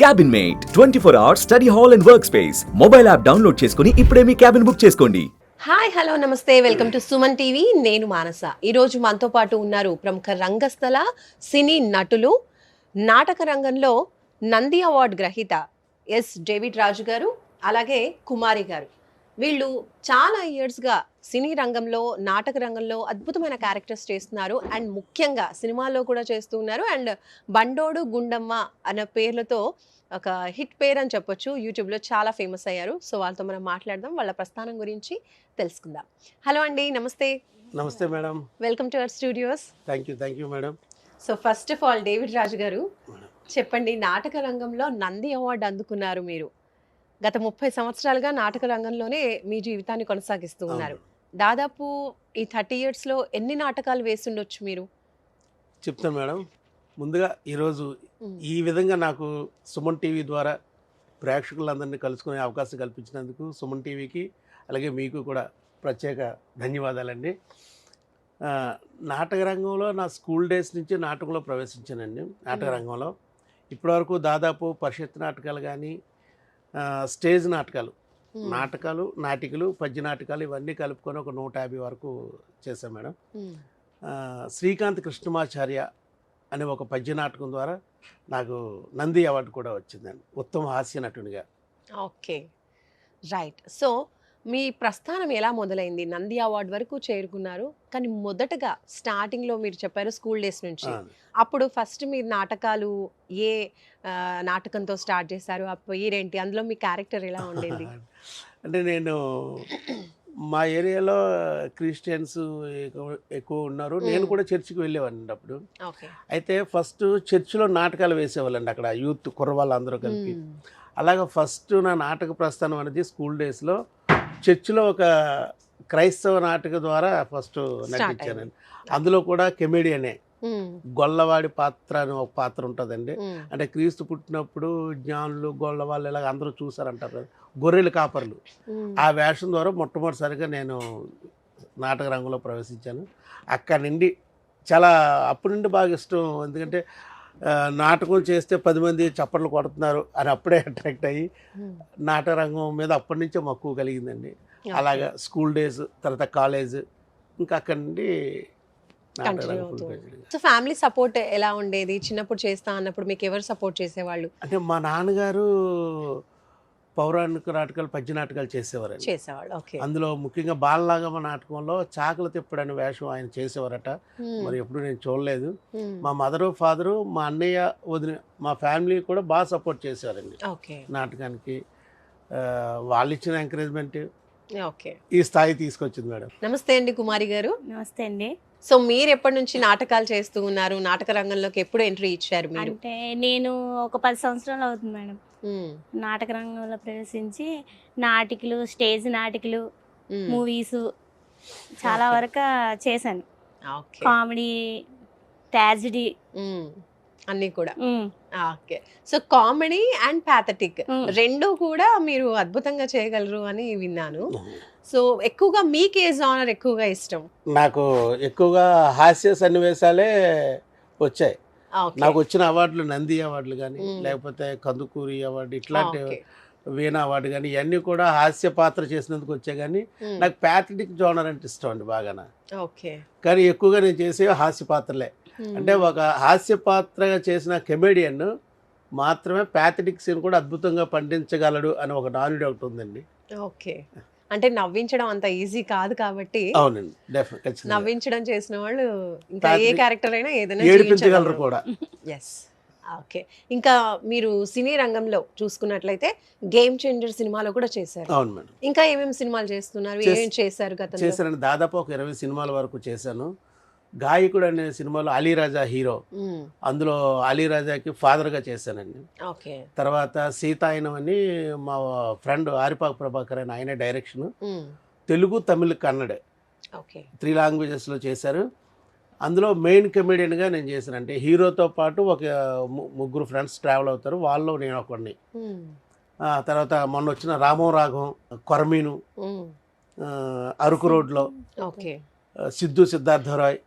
Cabin mate 24 hours study hall and work space mobile app download చేసుకుని ఇప్పుడే మీ cabin book చేసుకోండి. Hi hello నమస్తే వెల్కమ్ టు సుమన్ టీవీ. నేను మానస. ఈరోజు మనతో పాటు ఉన్నారు ప్రముఖ రంగస్థల సినీ నటులు, నాటక రంగంలో నంది అవార్డు గ్రహీత ఎస్ డేవిడ్ రాజు గారు, అలాగే కుమారి గారు. వీళ్ళు చాలా ఇయర్స్గా సినీ రంగంలో, నాటక రంగంలో అద్భుతమైన క్యారెక్టర్స్ చేస్తున్నారు. అండ్ ముఖ్యంగా సినిమాల్లో కూడా చేస్తూ ఉన్నారు. అండ్ బండోడు గుండమ్మ అన్న పేర్లతో ఒక హిట్ పేరు అని చెప్పొచ్చు. యూట్యూబ్లో చాలా ఫేమస్ అయ్యారు. సో వాళ్ళతో మనం మాట్లాడదాం, వాళ్ళ ప్రస్థానం గురించి తెలుసుకుందాం. హలో అండి, నమస్తే. నమస్తే madam. Welcome to our studios. Thank you madam. So first of all David Raju గారు, చెప్పండి, నాటక రంగంలో నంది అవార్డు అందుకున్నారు మీరు. గత 30 సంవత్సరాలుగా నాటక రంగంలోనే మీ జీవితాన్ని కొనసాగిస్తూ ఉన్నారు. దాదాపు ఈ 30 yearsలో ఎన్ని నాటకాలు వేస్తుండొచ్చు మీరు? చెప్తాను మేడం. ముందుగా ఈరోజు ఈ విధంగా నాకు సుమన్ టీవీ ద్వారా ప్రేక్షకులందరినీ కలుసుకునే అవకాశం కల్పించినందుకు సుమన్ టీవీకి, అలాగే మీకు కూడా ప్రత్యేక ధన్యవాదాలండి. నాటక రంగంలో నా స్కూల్ డేస్ నుంచి నాటకంలో ప్రవేశించానండి. నాటక రంగంలో ఇప్పటివరకు దాదాపు పరిషత్ నాటకాలు కానీ, స్టేజ్ నాటకాలు, నాటికలు, పద్య నాటకాలు ఇవన్నీ కలుపుకొని ఒక 150 వరకు చేశాను మేడం. శ్రీకాంత్ కృష్ణమాచార్య అనే ఒక పద్య నాటకం ద్వారా నాకు నంది అవార్డు కూడా వచ్చిందండి, ఉత్తమ హాస్య నటునిగా. Okay, right. సో మీ ప్రస్థానం ఎలా మొదలైంది? నంది అవార్డు వరకు చేరుకున్నారు, కానీ మొదటగా స్టార్టింగ్లో మీరు చెప్పారు స్కూల్ డేస్ నుంచి. అప్పుడు ఫస్ట్ మీరు నాటకాలు ఏ నాటకంతో స్టార్ట్ చేశారు? ఆ పేరేంటి? అందులో మీ క్యారెక్టర్ ఎలా ఉండేది? అంటే నేను మా ఏరియాలో క్రిస్టియన్స్ ఎక్కువ ఉన్నారు. నేను కూడా చర్చికి వెళ్ళేవాడిని అప్పుడు. అయితే ఫస్ట్ చర్చిలో నాటకాలు వేసేవాళ్ళండి, అక్కడ యూత్ కుర్రవాళ్ళందరూ కలిపి. అలాగా ఫస్ట్ నా నాటక ప్రస్థానం అనేది స్కూల్ డేస్లో చర్చిలో ఒక క్రైస్తవ నాటక ద్వారా ఫస్ట్ నటించానండి. అందులో కూడా కెమెడియనే, గొల్లవాడి పాత్ర అని ఒక పాత్ర ఉంటుందండి. అంటే క్రీస్తు పుట్టినప్పుడు జ్ఞానులు, గొల్లవాళ్ళు ఇలాగ అందరూ చూసారంటారు కదా, గొర్రెలు కాపర్లు. ఆ వేషం ద్వారా మొట్టమొదటిసారిగా నేను నాటక రంగంలో ప్రవేశించాను. అక్కడి నుండి చాలా అప్పటి నుండి బాగా ఇష్టం. ఎందుకంటే నాటకం చేస్తే 10 మంది చప్పట్లు కొడుతున్నారు అని అప్పుడే అట్రాక్ట్ అయ్యి నాటక రంగం మీద అప్పటి నుంచే మక్కువ కలిగిందండి. అలాగా స్కూల్ డేస్, తర్వాత కాలేజ్, ఇంకా అక్కడి నుండి. సో ఫ్యామిలీ సపోర్ట్ ఎలా ఉండేది? చిన్నప్పుడు చేస్తా అన్నప్పుడు మీకు ఎవరు సపోర్ట్ చేసేవాళ్ళు? అంటే మా నాన్నగారు పౌరాణిక నాటకాలు, పద్య నాటకాలు చేసేవారు. అందులో ముఖ్యంగా బాలనాగమ్మ నాటకంలో చాకల తిప్పడని వేషం ఆయన చేసేవారట. మరి ఎప్పుడు నేను చూడలేదు. మా మదరు, ఫాదరు, మా అన్నయ్య, వదిన, మా ఫ్యామిలీ కూడా బాగా సపోర్ట్ చేసేవారండి నాటకానికి. వాళ్ళు ఇచ్చిన ఎంకరేజ్మెంట్ ఈ స్థాయి తీసుకొచ్చింది మేడం. నమస్తే అండి కుమారి గారు. నమస్తే అండి. సో మీరు ఎప్పటి నుంచి నాటకాలు చేస్తూ ఉన్నారు? నాటక రంగంలోకి ఎప్పుడు ఎంట్రీ ఇచ్చారు మీరు? అంటే నేను ఒక 10 సంవత్సరాలు అవుతుంది మేడం నాటక రంగంలో ప్రవేశించి. నాటికలు, స్టేజ్ నాటికలు, మూవీస్ చాలా వరకు చేశాను. కామెడీ, ట్రాజడీ అన్నీ కూడా. Okay, so comedy and pathetic రెండు కూడా మీరు అద్భుతంగా చేయగలరు అని విన్నాను. సో ఎక్కువగా మీకు ఏ జానర్ ఎక్కువగా ఇష్టం? నాకు ఎక్కువగా హాస్య సన్నివేశాలే వచ్చాయి. నాకు వచ్చిన అవార్డులు నంది అవార్డులు కానీ, లేకపోతే కందుకూరి అవార్డు, ఇట్లాంటి వీణా అవార్డు కానీ, ఇవన్నీ కూడా హాస్య పాత్ర చేసినందుకు వచ్చాయి. కానీ నాకు ప్యాథటిక్ జోనర్ అంటే ఇష్టం అండి బాగా. కానీ ఎక్కువగా నేను చేసే హాస్య పాత్రలే. అంటే ఒక హాస్య పాత్రగా చేసిన కెమెడియన్ మాత్రమే ప్యాథటిక్ సీన్ కూడా అద్భుతంగా పండించగలడు అని ఒక నానుడి ఒకటి ఉందండి. ఓకే, అంటే నవ్వించడం అంత ఈజీ కాదు కాబట్టి. అవునండి, డెఫినెట్గా నవ్వించడం చేసిన వాళ్ళు ఇంకా ఏ క్యారెక్టర్ అయినా ఏదైనా ఏడిపించగలరు కూడా. ఎస్. ఓకే, ఇంకా మీరు సినీ రంగంలో చూసుకున్నట్లయితే గేమ్ చేంజర్ సినిమాలో కూడా చేశారు. అవును మేడం. ఇంకా ఏమేమి సినిమాలు చేస్తున్నారు? ఏమేం చేశారు గతంలో? చేశానండి, దాదాపు ఒక 20 సినిమాల వరకు చేశాను. గాయకుడు అనే సినిమాలో అలీరాజా హీరో, అందులో అలీరాజాకి ఫాదర్గా చేశానండి. తర్వాత సీతాయనం అని మా ఫ్రెండ్ ఆరిపాక ప్రభాకర్ అని, ఆయన డైరెక్షన్, తెలుగు, తమిళ్, కన్నడ 3 లాంగ్వేజెస్లో చేశారు. అందులో మెయిన్ కమెడియన్గా నేను చేశాను. అంటే హీరోతో పాటు ఒక 3 ఫ్రెండ్స్ ట్రావెల్ అవుతారు, వాళ్ళు నేను ఒకడిని. తర్వాత మొన్న వచ్చిన రామం రాఘవం, కొరమీను, అరకు రోడ్లో సిద్ధు సిద్ధార్థరాయ్,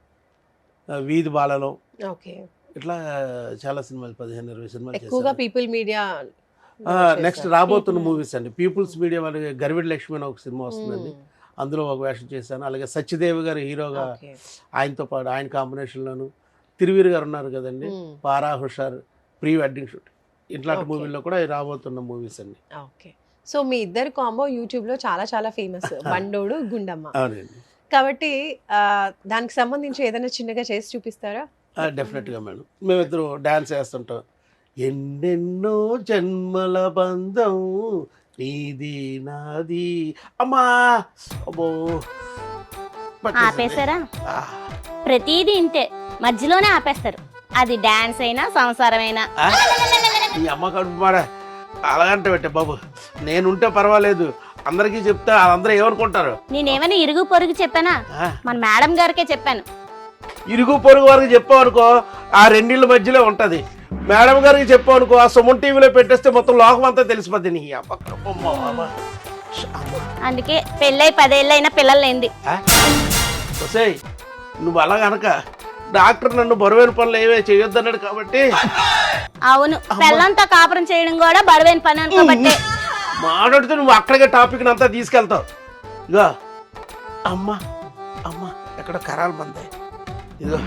వీధి బాలలో, ఇట్లా చాలా సినిమాలు 15-20 సినిమాలు ఎక్కువగా చేశాను. పీపుల్ మీడియా నెక్స్ట్ రాబోతున్న మూవీస్ అండి, పీపుల్స్ మీడియా వాళ్ళకి గరివిడి లక్ష్మి అని ఒక సినిమా వస్తుందండి, అందులో ఒక వేషం చేశాను. అలాగే సత్యదేవి గారు హీరోగా ఆయనతో పాటు ఆయన కాంబినేషన్లోను, తిరువీరు గారు ఉన్నారు కదండి, పారా హుషార్, ప్రీ వెడ్డింగ్ షూట్, ఇట్లాంటి మూవీల్లో కూడా రాబోతున్న మూవీస్ అండి. ఓకే. సో మీ ఇద్దరు కాంబో యూట్యూబ్ లో చాలా చాలా ఫేమస్, బండోడు గుండమ్మ. అవునండి, కాబట్టి దానికి సంబంధించి ఏదైనా చిన్నగా చేసి చూపిస్తారా? డెఫినెట్గా మేడం. మేమిద్దరు డ్యాన్స్ వేస్తుంటాం. ఎన్నెన్నో జన్మల బంధం నీది నాది, అమ్మా అబ్బో ఆపేశారా? ప్రతిదీ ఇంతే, మధ్యలోనే ఆపేస్తారు. అది డాన్స్ అయినా సంసారం అయినా. ఈ అమ్మ కడుపు మాడ అలాగంటే పెట్టే బాబు, నేనుంటే పర్వాలేదు, అందరికీ చెప్తే వాళ్ళందరూ ఏమనుకుంటారు? నేనేమైనా ఇరుగు పొరుగు చెప్పానా? మన మేడం గారికే చెప్పాను. ఇరుగు పొరుగు వారికి చెప్పావనుకో ఆ రెండిళ్ళ మధ్యలో ఉంటది, మేడం గారికి చెప్పావనుకో ఆ సుమన్ టీవీలో పెట్టేస్తే మొత్తం లోకం అంతా తెలిసిపోద్ది. నీ అమ్మ అందుకే పెళ్ళై 10 ఏళ్ళు అయినా పిల్లలు లేంది. ఒసేయ్, నువ్వు అలా కనుక డాక్టర్ నన్ను బరువైన పనులు ఏవే చేయొద్దన్నాడు కాబట్టి. అవును, పిల్లలతో కాపురం చేయడం కూడా బరువైన పని అనుకోబట్టే. మాట్లాడితే నువ్వు అక్కడికే టాపిక్ అంతా తీసుకెళ్తావు. ఇగో అమ్మ అమ్మ ఎక్కడ కరాలు మందే, ఇదిగో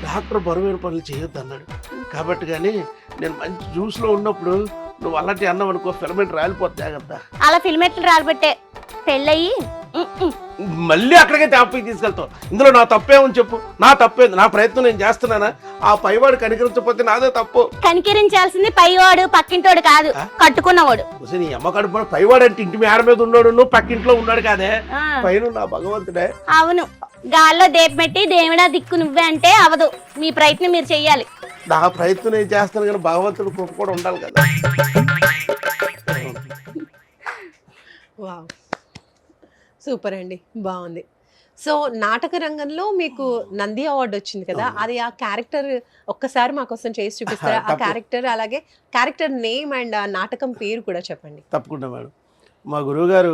డాక్టర్ బరువైన పనులు చేయొద్దు అన్నాడు కాబట్టి. కానీ నేను మంచి జ్యూస్లో ఉన్నప్పుడు నువ్వు అలాంటి అన్నావు అనుకో, ఫిలమెంట్ రాలిపోద్ది, జాగ్రత్త. అలా ఫిల్మెట్లు రాలిపెట్టే పెళ్ళయి మళ్ళీ అక్కడికే టాపిక్ తీసుకెళ్తావు. ఇందులో నా తప్పేమని చెప్పు, నా తప్పేంది, నా ప్రయత్నం నేను చేస్తున్నానా, ఆ పైవాడు కనికరించకపోతే నాదే తప్పు. కనికరించాల్సింది పైవాడు పక్కింటోడు కాదు, కట్టుకున్నవాడు. నీ అమ్మ కడుపు పైవాడు అంటే ఇంటి మేడ మీద ఉన్నాడు, నువ్వు పక్కింట్లో ఉన్నాడు కాదే, పైన నా భగవంతుడే. అవును, గాల్లో దేపు పెట్టి దేవుడా దిక్కు నువ్వే అంటే అవదు. మీ ప్రయత్నం మీరు చెయ్యాలి. నా ప్రయత్నం నేను చేస్తాను కానీ భగవంతుడు కృప కూడా ఉండాలి కదా. వావ్, సూపర్ అండి, బాగుంది. సో నాటక రంగంలో మీకు నంది అవార్డు వచ్చింది కదా, అది ఆ క్యారెక్టర్ ఒక్కసారి మా కోసం చేసి చూపిస్తారా? ఆ క్యారెక్టర్, అలాగే క్యారెక్టర్ నేమ్ అండ్ ఆ నాటకం పేరు కూడా చెప్పండి. తప్పకుండా మేడం. మా గురువు గారు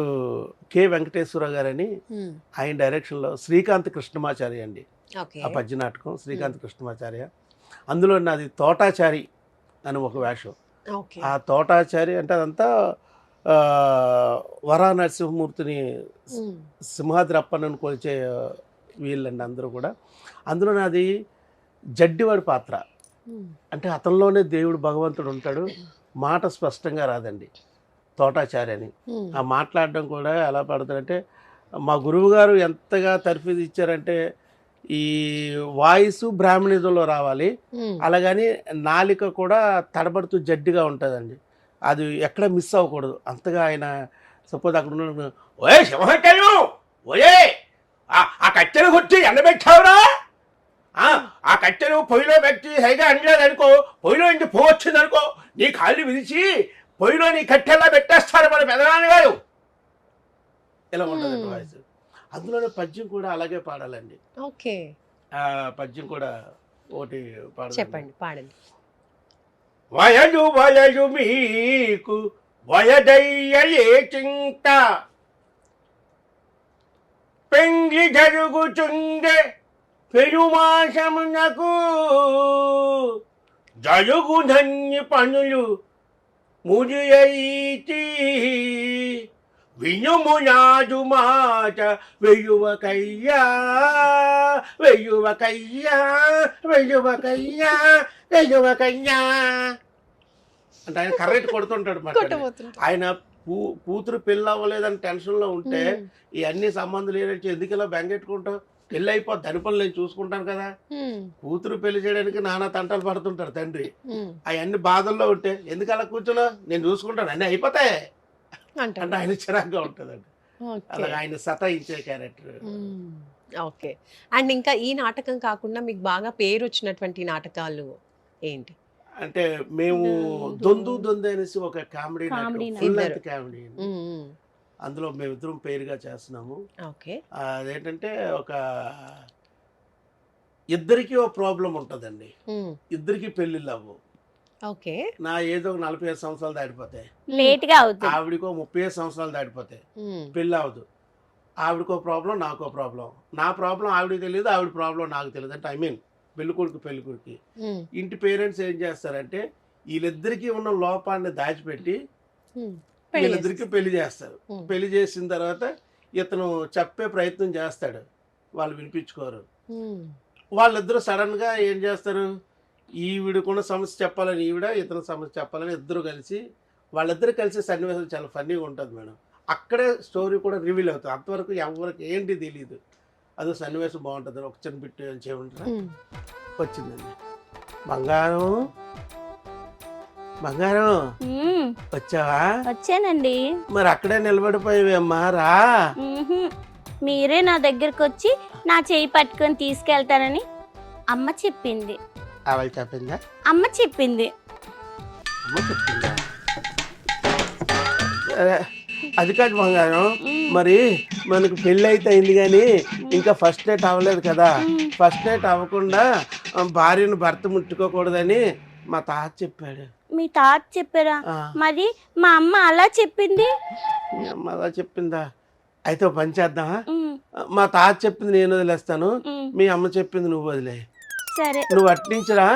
కె వెంకటేశ్వర గారని, ఆయన డైరెక్షన్లో శ్రీకాంత్ కృష్ణమాచారి అండి ఆ పద్య నాటకం, శ్రీకాంత్ కృష్ణమాచార్య. అందులో నాది తోటాచారి అని ఒక వేషం. ఆ తోటాచారి అంటే అదంతా వరా నరసింహమూర్తిని సింహాద్రి అప్పన్నను కొలిచే వీళ్ళండి అందరూ కూడా. అందులో నాది జడ్డివాడి పాత్ర, అంటే అతనిలోనే దేవుడు భగవంతుడు ఉంటాడు. మాట స్పష్టంగా రాదండి, తోటాచారి అని. ఆ మాట్లాడడం కూడా ఎలా పడుతుందంటే, మా గురువు గారు ఎంతగా తర్ఫీదు ఇచ్చారంటే ఈ వాయిస్ బ్రాహ్మణిజంలో రావాలి, అలాగని నాలిక కూడా తడబడుతూ జడ్డిగా ఉంటుందండి, అది ఎక్కడ మిస్ అవ్వకూడదు. అంతగా ఆయన సపోజ్ అక్కడ ఉన్న ఓయే సింహకయ్యం, ఓయే ఆ కట్టెలు కొట్టి ఎండబెట్టావురా, ఆ కట్టెలు పొయ్యిలో పెట్టి సైగా అనలేదు అనుకో, పొయ్యిలో ఇంటి పోవచ్చింది అనుకో, నీ కాళ్ళు విరిచి పొయ్యిలో నీ కట్టెల్లా పెట్టేస్తారు మన పెదనాన్నగారు, ఇలా ఉంటుంది వాయిస్. అందులోనే పద్యం కూడా అలాగే పాడాలండి. ఓకే, ఆ పద్యం కూడా ఒకటి చెప్పండి, పాడండి. వయలు వయలు మీకు వయదయ్యే చింత, పెంగి జరుగుచుండే పెరుమాసమునకు, జరుగునన్ని పనులు మురియైతి, వినుము నాదు మాట వెయ్యువకయ్యా వెయ్యువకయ్యా వెయ్యువకయ్యా వెయ్యువకయ్యా అంటే ఆయన కర్రెట్ కొడుతుంటాడు మాట. ఆయన కూతురు పెళ్ళి అవ్వలేదని టెన్షన్లో ఉంటే ఈ అన్ని సంబంధాలు ఏంటంటే ఎందుకు ఇలా బెంగెట్టుకుంటావు, పెళ్ళి అయిపోద్ది, దాని పనులు నేను చూసుకుంటాను కదా. కూతురు పెళ్లి చేయడానికి నానా తంటలు పడుతుంటారు తండ్రి, అవన్నీ బాధల్లో ఉంటే ఎందుకు అలా కూర్చోలో, నేను చూసుకుంటాను, అన్నీ అయిపోతాయి అంటే ఆయన చిరాగ్గా ఉంటుందండి. అలాగే ఆయన సతాయించే క్యారెక్టర్. ఓకే. అండ్ ఇంకా ఈ నాటకం కాకుండా మీకు బాగా పేరు వచ్చినటువంటి నాటకాలు ఏంటి? అంటే మేము దొందు అనేసి ఒక కామెడీ ఫుల్ లెంత్ కామెడీ, అందులో మేమిద్దరం పేరుగా చేస్తున్నాము. అదేంటంటే ఒక ఇద్దరికి ఒక ప్రాబ్లం ఉంటుందండి, ఇద్దరికి పెళ్లిళ్ళు అవ్వు. ఓకే, నా ఏదో 45 సంవత్సరాలు దాటిపోతాయి, లేట్గా అవుతుంది. ఆవిడకో 35 సంవత్సరాలు దాటిపోతాయి, పెళ్ళి అవ్వదు. ఆవిడకో ప్రాబ్లం, నాకో ప్రాబ్లం, నా ప్రాబ్లం ఆవిడకి తెలియదు, ఆవిడ ప్రాబ్లం నాకు తెలియదు. అంటే ఐ మీన్ పెళ్ళికొడుకు ఇంటి పేరెంట్స్ ఏం చేస్తారంటే వీళ్ళిద్దరికీ ఉన్న లోపాన్ని దాచిపెట్టి వీళ్ళిద్దరికి పెళ్లి చేస్తారు. పెళ్లి చేసిన తర్వాత ఇతను చెప్పే ప్రయత్నం చేస్తాడు, వాళ్ళు వినిపించుకోరు. వాళ్ళిద్దరూ సడన్ గా ఏం చేస్తారు, ఈవిడకున్న సమస్య చెప్పాలని ఈవిడ, ఇతను సమస్య చెప్పాలని ఇద్దరు కలిసి వాళ్ళిద్దరు కలిసి సన్నివేశం చాలా ఫన్నీగా ఉంటుంది మేడం. అక్కడే స్టోరీ కూడా రివీల్ అవుతుంది. అంతవరకు ఎవరికి ఏంటి తెలియదు. అదో సన్నివేశం బాగుంటుంది. ఒక చిన్న బిట్టు చేయమంటారా? వచ్చిందండి. బంగారం బంగారం వచ్చావా? వచ్చానండి. మరి అక్కడే నిలబడిపోయావేమ్మా, రా. మీరే నా దగ్గరకు వచ్చి నా చేయి పట్టుకొని తీసుకెళ్తానని అమ్మ చెప్పింది. అవల్ చెప్పిందా? అమ్మ చెప్పింది. అమ్మ చెప్పిందా? అది కాదు బంగారం, మరి మనకు పెళ్ళి అయితే అయింది కానీ ఇంకా ఫస్ట్ నైట్ అవ్వలేదు కదా. ఫస్ట్ నైట్ అవ్వకుండా భార్యను భర్త ముట్టుకోకూడదని మా తాత చెప్పాడు. మీ తాత చెప్పారా? మరి మా అమ్మ అలా చెప్పింది. మీ అమ్మ అలా చెప్పిందా? అయితే ఓ పని చేద్దామా, మా తాత చెప్పింది నేను వదిలేస్తాను, మీ అమ్మ చెప్పింది నువ్వు వదిలే. సరే. నువ్వు అట్నుంచిరా,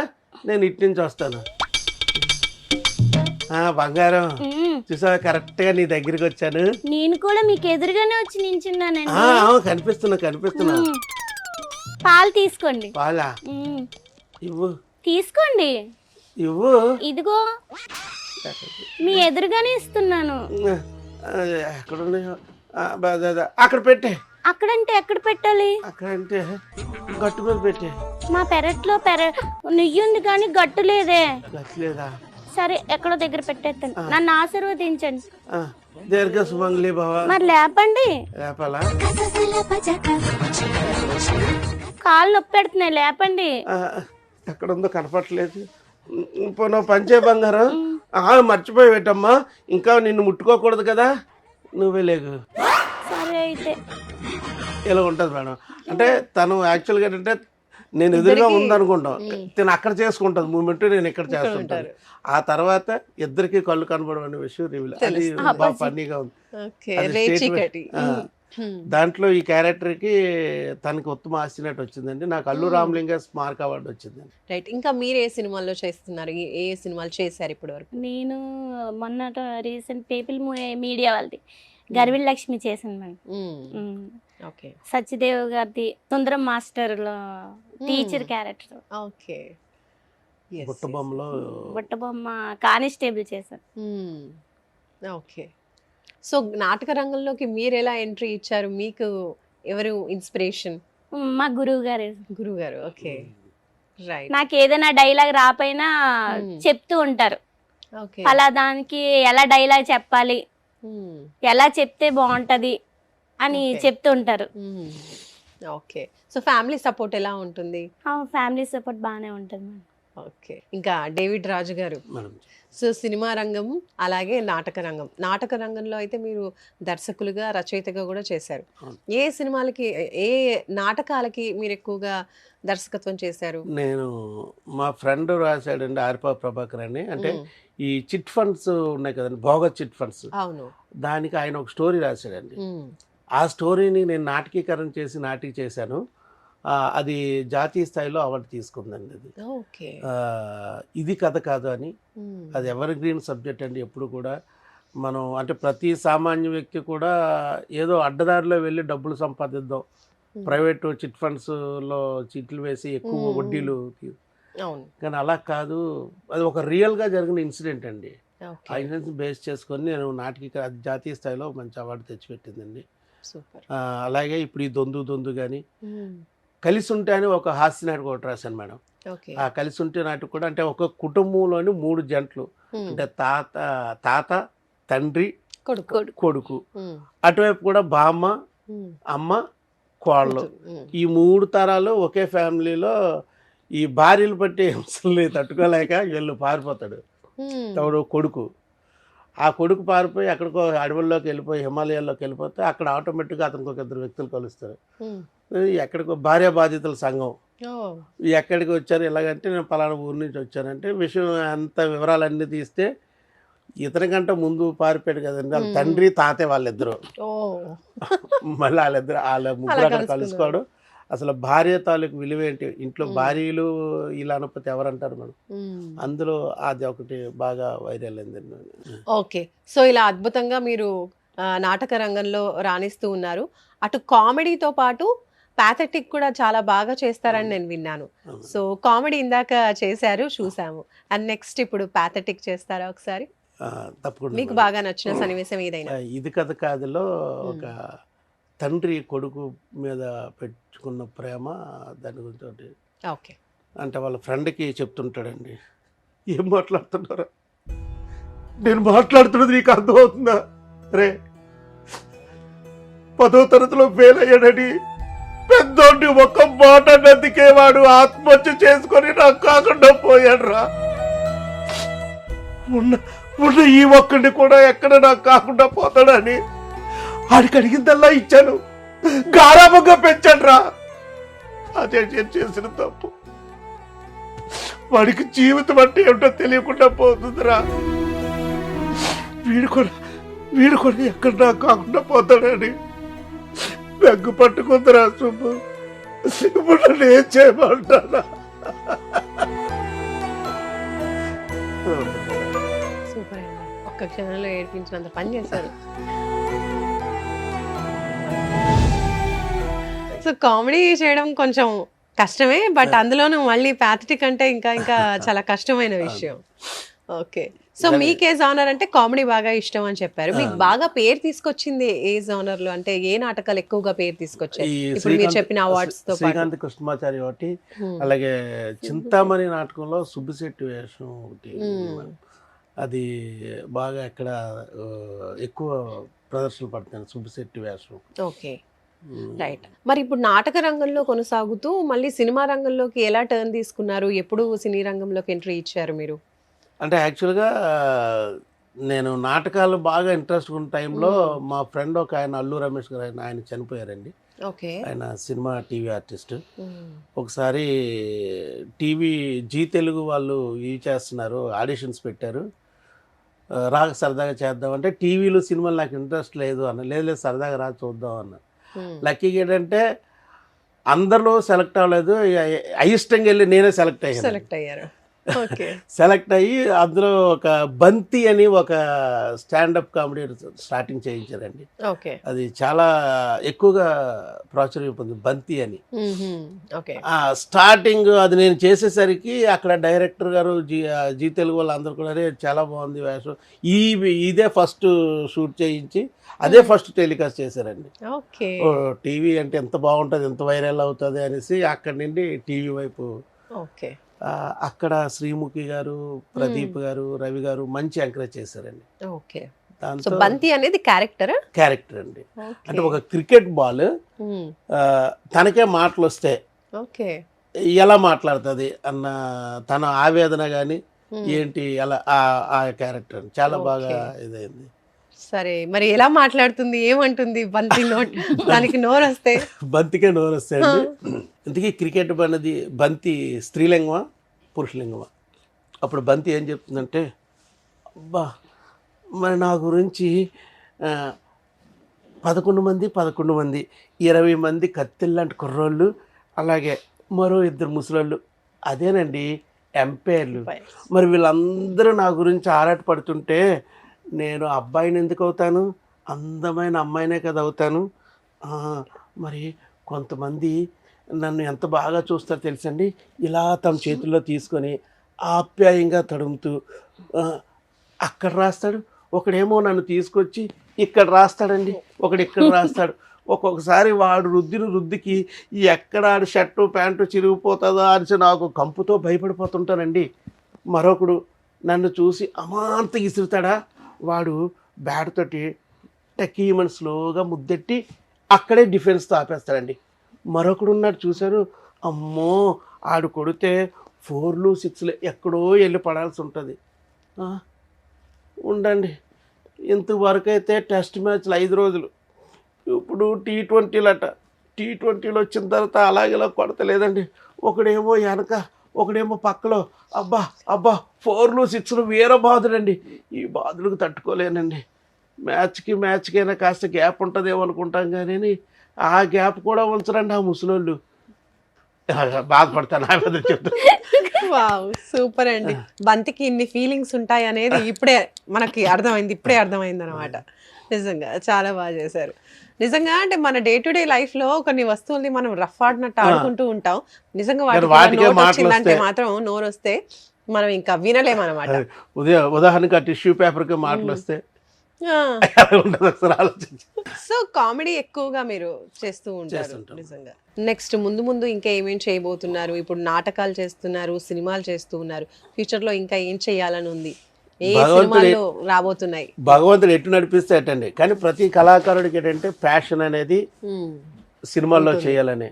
నేను ఇట్నుంచి వస్తాను. బంగారం చూసావా, కరెక్ట్ గా నీ దగ్గరికి వచ్చాను. నేను కూడా మీకు ఎదురుగానే వచ్చి నించున్నానండి. కనిపిస్తున్నా. పాలు తీసుకోండి. పాలా? ఇవ్వు. తీసుకోండి. ఇవ్వు. ఇదిగో మీ ఎదురుగానే ఇస్తున్నాను. అక్కడ పెట్టే. అక్కడంటే ఎక్కడ పెట్టాలి? అక్కడంటే గట్టు మీద పెట్టే. మా పెరట్లో నెయ్యి ఉంది కానీ గట్టు లేదే. గట్టు లేదా? సరే, ఎక్కడో దగ్గర పెట్టేస్తాను. నన్ను ఆశీర్వదించండి. దీర్ఘ సుమంగళి భవ. మరి లేపండి. లేపాలా? కాళ్ళు నొప్పి పెడుతున్నాయి, లేపండి. ఎక్కడ ఉందో కనపట్లేదు. ఇప్పుడు పంచే బంగారం మర్చిపోయి పెట్టమ్మా, ఇంకా నిన్ను ముట్టుకోకూడదు కదా, నువ్వే లేకు. సరే అయితే. ఇలా ఉంటుంది మేడం. అంటే తను యాక్చువల్గా ఏంటంటే నేను ఎదురుగా ఉందనుకుంటాం, తను అక్కడ చేసుకుంటుంది మూమెంట్, నేను ఇక్కడ చేస్తుంటాను. ఆ తర్వాత ఇద్దరికి కళ్ళు కనబడమనే విషయం రివీల్. అది బాగా ఫన్నీగా ఉంది. దాంట్లో ఈ క్యారెక్టర్ కి తనకి ఉత్తమ హాస్యనటి వచ్చిందండి. నాకు అల్లు రామలింగ స్మారక అవార్డు వచ్చిందండి. రైట్. ఇంకా మీరు ఏ సినిమాల్లో చేస్తున్నారు? ఏ సినిమాలు చేశారు ఇప్పటి వరకు? నేను మొన్న రీసెంట్ పీపుల్ మీడియా వాళ్ళది గర్విల్ లక్ష్మి చేశాను మేడం. ఓకే. సత్యదేవ్ గారిది సుందరం మాస్టర్ లో టీచర్ క్యారెక్టర్. ఓకే. బుట్టబొమ్మ కానిస్టేబుల్ చేశాను. ఓకే. సో నాటక రంగంలోకి మీరు ఎలా ఎంట్రీ ఇచ్చారు? మీకు ఎవరు ఇన్స్పిరేషన్? మా గురువు గారు. ఓకే. రైట్. నాకు ఏదైనా డైలాగ్ రాపోయినా చెప్తూ ఉంటారు. అలా దానికి ఎలా డైలాగ్ చెప్పాలి, ఎలా చెప్తే బాగుంటది అని చెప్తూ ఉంటారు. ఓకే. సో ఫ్యామిలీ సపోర్ట్ ఎలా ఉంటుంది? ఫ్యామిలీ సపోర్ట్ బాగానే ఉంటుంది మేడం. ఓకే. ఇంకా డేవిడ్ రాజు గారు, సో సినిమా రంగం అలాగే నాటక రంగంలో అయితే మీరు దర్శకులుగా రచయితగా కూడా చేశారు. ఏ సినిమాలకి, ఏ నాటకాలకి మీరు ఎక్కువగా దర్శకత్వం చేశారు? నేను మా ఫ్రెండ్ రాశాడండి, ఆర్పా ప్రభాకర్ అని. అంటే ఈ చిట్ ఫండ్స్ ఉన్నాయి కదండి, భోగత్ చిట్ ఫండ్స్. అవును. దానికి ఆయన ఒక స్టోరీ రాశాడండి. ఆ స్టోరీని నేను నాటకీకరణ చేసి నాటిక చేశాను. అది జాతీయ స్థాయిలో అవార్డు తీసుకుందండి. అది ఇది కథ కాదు అని. అది ఎవర్ గ్రీన్ సబ్జెక్ట్ అండి. ఎప్పుడు కూడా మనం అంటే ప్రతి సామాన్య వ్యక్తి కూడా ఏదో అడ్డదారిలో వెళ్ళి డబ్బులు సంపాదిద్దాం, ప్రైవేట్ చిట్ ఫండ్స్లో చీట్లు వేసి ఎక్కువ వడ్డీలు, కానీ అలా కాదు. అది ఒక రియల్గా జరిగిన ఇన్సిడెంట్ అండి. ఆ ఇన్సిడెంట్ బేస్ చేసుకొని నేను నాటకీకరణ జాతీయ స్థాయిలో మంచి అవార్డు తెచ్చిపెట్టిందండి. అలాగే ఇప్పుడు ఈ దొందు కానీ కలిసి ఉంటే అని ఒక హాస్య నాటకం ఒకటి రాశాను మేడం. ఆ కలిసి ఉంటే నాటకం కూడా అంటే ఒక కుటుంబంలోని 3 జంటలు, అంటే తాత తండ్రి కొడుకు, అటువైపు కూడా బామ్మ అమ్మ కోళ్ళు, ఈ 3 తరాలు ఒకే ఫ్యామిలీలో ఈ భార్యలు పట్టే హింసల్ని తట్టుకోలేక వీళ్ళు పారిపోతాడు. ఎవడు కొడుకు. ఆ కొడుకు పారిపోయి ఎక్కడికో అడవుల్లోకి వెళ్ళిపోయి హిమాలయాల్లోకి వెళ్ళిపోతే అక్కడ ఆటోమేటిక్గా అతనికి ఒక 2 వ్యక్తులు కలుస్తారు. ఎక్కడికో భార్య బాధితుల సంఘం, ఎక్కడికి వచ్చారు ఎలాగంటే నేను పలానా ఊరి నుంచి వచ్చానంటే విషయం అంత వివరాలన్నీ తీస్తే ఇతనికంటే ముందు పారిపోయాడు కదండి వాళ్ళ తండ్రి తాతే వాళ్ళిద్దరు. మళ్ళీ వాళ్ళ ముగ్గురు అక్కడ కలుసుకోవడం, అసలు భార్య తాలూకు విలువ ఏంటి, ఇంట్లో భార్యలు ఇలా అనకపోతే ఎవరంటారు మనం. అందులో అది ఒకటి బాగా వైరల్ అయిందండి. ఓకే. సో ఇలా అద్భుతంగా మీరు నాటక రంగంలో రాణిస్తూ ఉన్నారు. అటు కామెడీతో పాటు ప్యాథెటిక్ కూడా చాలా బాగా చేస్తారని నేను విన్నాను. సో కామెడీ ఇందాక చేశారు, చూసాము. అండ్ నెక్స్ట్ ఇప్పుడు ప్యాథెటిక్ చేస్తారా ఒకసారి? తప్పకుండా. మీకు బాగా నచ్చిన సన్నివేశం ఏదైనా? ఇది కథ కాదులో ఒక తండ్రి కొడుకు మీద పెట్టుకున్న ప్రేమ, దాని గురించి. ఓకే. అంటే వాళ్ళ ఫ్రెండ్కి చెప్తుంటాడండి, ఏం మాట్లాడుతున్నారా, నేను మాట్లాడుతున్నది నీకు అర్థమవుతుందా, రే 10వ తరగతిలో ఫెయిల్ అయ్యాడని పెద్దోడిని ఒక్క మాట నందుకే వాడు ఆత్మహత్య చేసుకొని నాకు కాకుండా పోయాడు రా. ఉన్న ఈ ఒక్కడిని కూడా ఎక్కడ నాకు కాకుండా పోతాడని వాడికి అడిగిందల్లా ఇచ్చాను, గారాబంగా పెంచాడు రా. అదే చేసిన తప్పు, వాడికి జీవితం అంటే ఏమిటో తెలియకుండా పోతుందిరా. వీడు కూడా ఎక్కడ నాకు కాకుండా పోతాడని బెగ్గు పట్టుకుందిరా సుబ్బు. ఇప్పుడు నన్ను ఏం చేయమంటారా? సూపర్ అండి, ఒక్క క్షణంలో ఏడిపించినంత పని చేశారు. సో కామెడీ చేయడం కొంచెం కష్టమే, బట్ అందులోనూ మళ్ళీ ప్యాథెటిక్ అంటే ఇంకా ఇంకా చాలా కష్టమైన విషయం. ఓకే. సో మీకే జానర్ అంటే కామెడీ బాగా ఇష్టం అని చెప్పారు. మీకు బాగా పేరు తీసుకొచ్చింది ఏ జానర్ లో, అంటే ఏ నాటకాలు ఎక్కువగా పేరు తీసుకొచ్చాయి ఇప్పుడు మీరు చెప్పిన అవార్డ్స్ తో? శ్రీకాంత్ కృష్ణమాచారి ఒకటి, అలాగే చింతామణి నాటకంలో సుబ్బిశెట్టి వేషం ఒకటి, అది బాగా ఎక్కడ ఎక్కువ ప్రదర్శన పడుతుంది సుబ్బిశెట్టి వేషం. Okay, right. మరి ఇప్పుడు నాటక రంగంలో కొనసాగుతూ మళ్ళీ సినిమా రంగంలోకి ఎలా టర్న్ తీసుకున్నారు? ఎప్పుడు సినీ రంగంలోకి ఎంట్రీ ఇచ్చారు మీరు? అంటే యాక్చువల్గా నేను నాటకాలు బాగా ఇంట్రెస్ట్ ఉన్న టైంలో మా ఫ్రెండ్ ఒక ఆయన అల్లు రమేష్ గారు, ఆయన చనిపోయారండి. ఓకే. ఆయన సినిమా టీవీ ఆర్టిస్ట్. ఒకసారి టీవీ జీ తెలుగు వాళ్ళు ఇవి చేస్తున్నారు, ఆడిషన్స్ పెట్టారు, రా సరదాగా చేద్దామంటే టీవీలో సినిమాలు నాకు ఇంట్రెస్ట్ లేదు అన్న. లేదు సరదాగా రా చూద్దాం అన్న. లక్కీగా ఏంటంటే అందరిలో సెలెక్ట్ అవ్వలేదు, అయిష్టంగా వెళ్ళి నేనే సెలెక్ట్ అయ్యారు. సెలెక్ట్ అయ్యి అందులో ఒక బంతి అని ఒక స్టాండప్ కామెడీ స్టార్టింగ్ చేయించారండి. అది చాలా ఎక్కువగా ప్రాచుర్యం పొందింది, బంతి అని. స్టార్టింగ్ అది నేను చేసేసరికి అక్కడ డైరెక్టర్ గారు జీ తెలుగు వాళ్ళు అందరు కూడా చాలా బాగుంది వేషం, ఇదే ఫస్ట్ షూట్ చేయించి అదే ఫస్ట్ టెలికాస్ట్ చేశారండి. టీవీ అంటే ఎంత బాగుంటుంది, ఎంత వైరల్ అవుతుంది అనేసి అక్కడి నుండి టీవీ వైపు. అక్కడ శ్రీముఖి గారు, ప్రదీప్ గారు, రవి గారు మంచి ఎంకరేజ్ చేశారండి. దాంతో బంతి అనేది క్యారెక్టర్ అండి. అంటే ఒక క్రికెట్ బాల్ తనకే మాటలు వస్తే ఎలా మాట్లాడుతుంది అన్న తన ఆవేదన కానీ ఏంటి అలా ఆ క్యారెక్టర్ చాలా బాగా ఇదైంది. సరే, మరి ఎలా మాట్లాడుతుంది, ఏమంటుంది బంతి? దానికి నోరు వస్తే బంతికే నోరు వస్తాయండి. ఇంతకీ క్రికెట్ అనేది బంతి స్త్రీలింగమా పురుషలింగమా? అప్పుడు బంతి ఏం చెప్తుందంటే, అబ్బా మరి నా గురించి 11 మంది 20 మంది కత్తిల్లాంటి కుర్రోళ్ళు, అలాగే మరో 2 ముసలోళ్ళు, అదేనండి ఎంపైర్లు. మరి వీళ్ళందరూ నా గురించి ఆరాటపడుతుంటే నేను అబ్బాయిని ఎందుకు అవుతాను, అందమైన అమ్మాయినే కదా అవుతాను. మరి కొంతమంది నన్ను ఎంత బాగా చూస్తారో తెలుసండి, ఇలా తమ చేతుల్లో తీసుకొని ఆప్యాయంగా తడుముతూ అక్కడ రాస్తాడు, ఒకడేమో నన్ను తీసుకొచ్చి ఇక్కడ రాస్తాడండి, ఒకడు ఇక్కడ రాస్తాడు. ఒక్కొక్కసారి వాడు రుద్దికి ఎక్కడ ఆడు షర్టు ప్యాంటు చిరిగిపోతుందో అని నాకు కంపుతో భయపడిపోతుంటానండి. మరొకడు నన్ను చూసి అమాంత ఇసురుతాడా, వాడు బ్యాట్ తోటి టకీమని స్లోగా ముద్దెట్టి అక్కడే డిఫెన్స్తో ఆపేస్తాడండి. మరొకడు ఉన్నాడు చూశారు, అమ్మో ఆడు కొడితే 4లు 6లు ఎక్కడో వెళ్ళి పడాల్సి ఉంటుంది. ఉండండి, ఇంతవరకు అయితే టెస్ట్ మ్యాచ్లు 5 రోజులు, ఇప్పుడు T20లట. T20లో వచ్చిన తర్వాత అలాగేలా కొడతలేదండి. ఒకడేమో వెనక, ఒకడేమో పక్కలో, అబ్బా 4లు 6లు వేరే బాధుడండి. ఈ బాధలకు తట్టుకోలేనండి. మ్యాచ్కైనా కాస్త గ్యాప్ ఉంటుందేమో అనుకుంటాం కానీ ఆ గ్యాప్ కూడా ఉంచరండి ఆ ముసలోళ్ళు. బాధపడతాను ఆమె చెప్తాను. వావ్ సూపర్ అండి. బంతికి ఇన్ని ఫీలింగ్స్ ఉంటాయి అనేది ఇప్పుడే మనకి అర్థమైంది, ఇప్పుడే అర్థమైంది అనమాట. నిజంగా చాలా బాగా చేశారు. నిజంగా అంటే మన డే టు డే లైఫ్ లో కొన్ని వస్తువుల్ని మనం రఫ్ ఆడినట్టు ఆడుకుంటూ ఉంటాం. నిజంగా వాటికే నోట్ మాటలు వచ్చిందంటే వస్తాయి. మాత్రం నోరు వస్తే మనం ఇంకా వినలేమన్నమాట. ఉదాహరణకి ఆ టిష్యూ పేపర్కి మాటలు వస్తే ఉండదు ఒకసారి ఆలోచించి. సో కామెడీ ఎక్కువగా మీరు చేస్తూ ఉంటారు చేస్తుంటాం. నిజంగా. నెక్స్ట్ ముందు ముందు ఇంకా ఏమేం చేయబోతున్నారు? ఇప్పుడు నాటకాలు చేస్తున్నారు, సినిమాలు చేస్తూ ఉన్నారు. ఫ్యూచర్ లో ఇంకా ఏం చేయాలని ఉంది? ఏ సినిమాల్లో రాబోతున్నాయి? భగవంతుడు ఎటు నడిపిస్తే అటండి. కానీ ప్రతి కళాకారుడికి ఏంటంటే ప్యాషన్ అనేది సినిమాల్లో చేయాలని,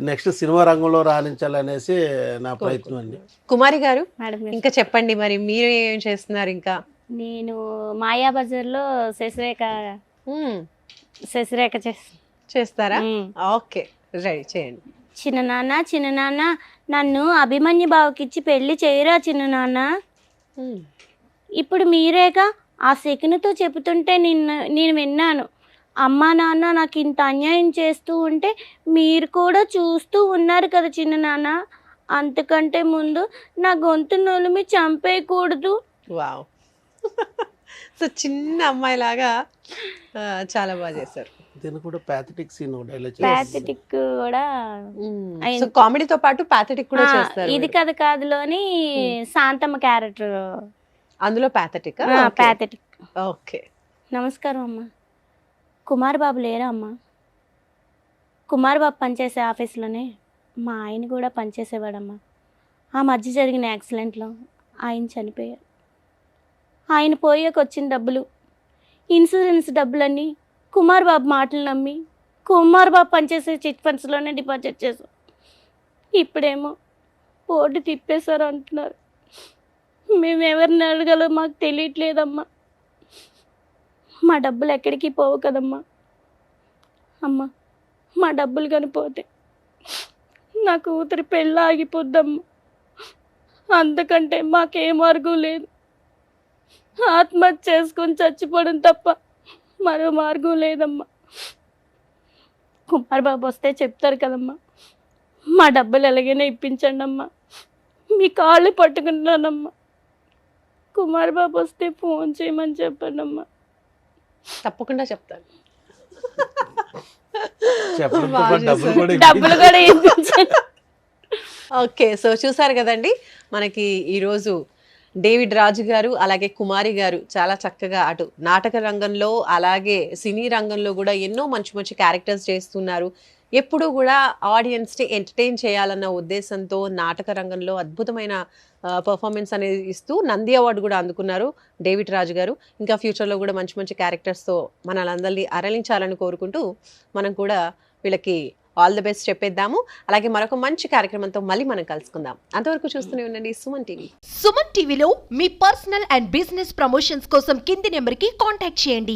నెక్స్ట్ సినిమా రంగంలో రాణించాలనేసి నా ప్రయత్నం అండి. కుమారి గారు మేడం ఇంకా చెప్పండి, మరి మీరు ఏం చేస్తున్నారు ఇంకా? నేను మాయాబజార్లో శశిరేఖ చేస్తారా? ఓకే, రెడీ చేయండి. చిన్న నాన్న నన్ను అభిమన్యు బావకిచ్చి పెళ్లి చేయరా చిన్న నాన్న. ఇప్పుడు మీరేగా ఆ శకునితో చెబుతుంటే నేను విన్నాను. అమ్మా నాన్న నాకు ఇంత అన్యాయం చేస్తూ ఉంటే మీరు కూడా చూస్తూ ఉన్నారు కదా చిన్న నాన్న. అంతకంటే ముందు నా గొంతు నొలిమి చంపేయకూడదు. వావ్ సో చిన్న అమ్మాయి లాగా చాలా బాగా చేశారు. దీని కూడా ప్యాథటిక్ సీన్ ప్యాథటిక్ కూడా సో కామెడీతో పాటు ప్యాథటిక్ కూడా చేస్తారు. ఇది కాదులోని శాంతమ్మ క్యారెక్టర్ అందులో ప్యాథటిక్. ప్యాథటిక్. ఓకే. నమస్కారం అమ్మా. కుమార్ బాబు లేరా అమ్మా? కుమార్ బాబు పనిచేసే ఆఫీస్లోనే మా ఆయన కూడా పనిచేసేవాడమ్మా. ఆ మధ్య జరిగిన యాక్సిడెంట్లో ఆయన చనిపోయారు. ఆయన పోయాక వచ్చిన డబ్బులు, ఇన్సూరెన్స్ డబ్బులన్నీ కుమార్ బాబు మాటలు నమ్మి కుమార్ బాబు పనిచేసే చిట్ ఫండ్స్లోనే డిపాజిట్ చేశాం. ఇప్పుడేమో బోర్డు తిప్పేశారు అంటున్నారు. మేము ఎవరిని అడగాలో మాకు తెలియట్లేదమ్మా. మా డబ్బులు ఎక్కడికి పోవు కదమ్మా. అమ్మ, మా డబ్బులు కనిపోతే నా కూతురి పెళ్ళి ఆగిపోద్దమ్మా. అంతకంటే మాకే మార్గం లేదు. ఆత్మహత్య చేసుకొని చచ్చిపోవడం తప్ప మరో మార్గం లేదమ్మా. కుమార్ బాబు వస్తే చెప్తారు కదమ్మా. మా డబ్బులు ఎలాగైనా ఇప్పించండి అమ్మా. మీ కాళ్ళు పట్టుకుంటున్నానమ్మా. కుమార్ బాబు వస్తే ఫోన్ చేయమని చెప్పండి అమ్మా. తప్పకుండా చెప్తాను. డబ్బులు కూడా ఇప్పించండి. ఓకే, సో చూసారు కదండి, మనకి ఈరోజు డేవిడ్ రాజు గారు అలాగే కుమారి గారు చాలా చక్కగా అటు నాటక రంగంలో అలాగే సినీ రంగంలో కూడా ఎన్నో మంచి మంచి క్యారెక్టర్స్ చేస్తున్నారు. ఎప్పుడు కూడా ఆడియన్స్ని ఎంటర్టైన్ చేయాలన్న ఉద్దేశంతో నాటక రంగంలో అద్భుతమైన పర్ఫార్మెన్స్ అనేది ఇస్తూ నంది అవార్డు కూడా అందుకున్నారు డేవిడ్ రాజు గారు. ఇంకా ఫ్యూచర్లో కూడా మంచి మంచి క్యారెక్టర్స్తో మనలందరినీ అరలించాలని కోరుకుంటూ మనం కూడా వీళ్ళకి ఆల్ ది బెస్ట్ చెప్పేద్దాము. అలాగే మరొక మంచి కార్యక్రమంతో మళ్ళీ మనం కలుసుకుందాం. అంతవరకు చూస్తూనే ఉండండి సుమన్ టీవీ. సుమన్ టీవీలో మీ పర్సనల్ అండ్ బిజినెస్ ప్రమోషన్స్ కోసం కింది నెంబర్కి కాంటాక్ట్ చేయండి.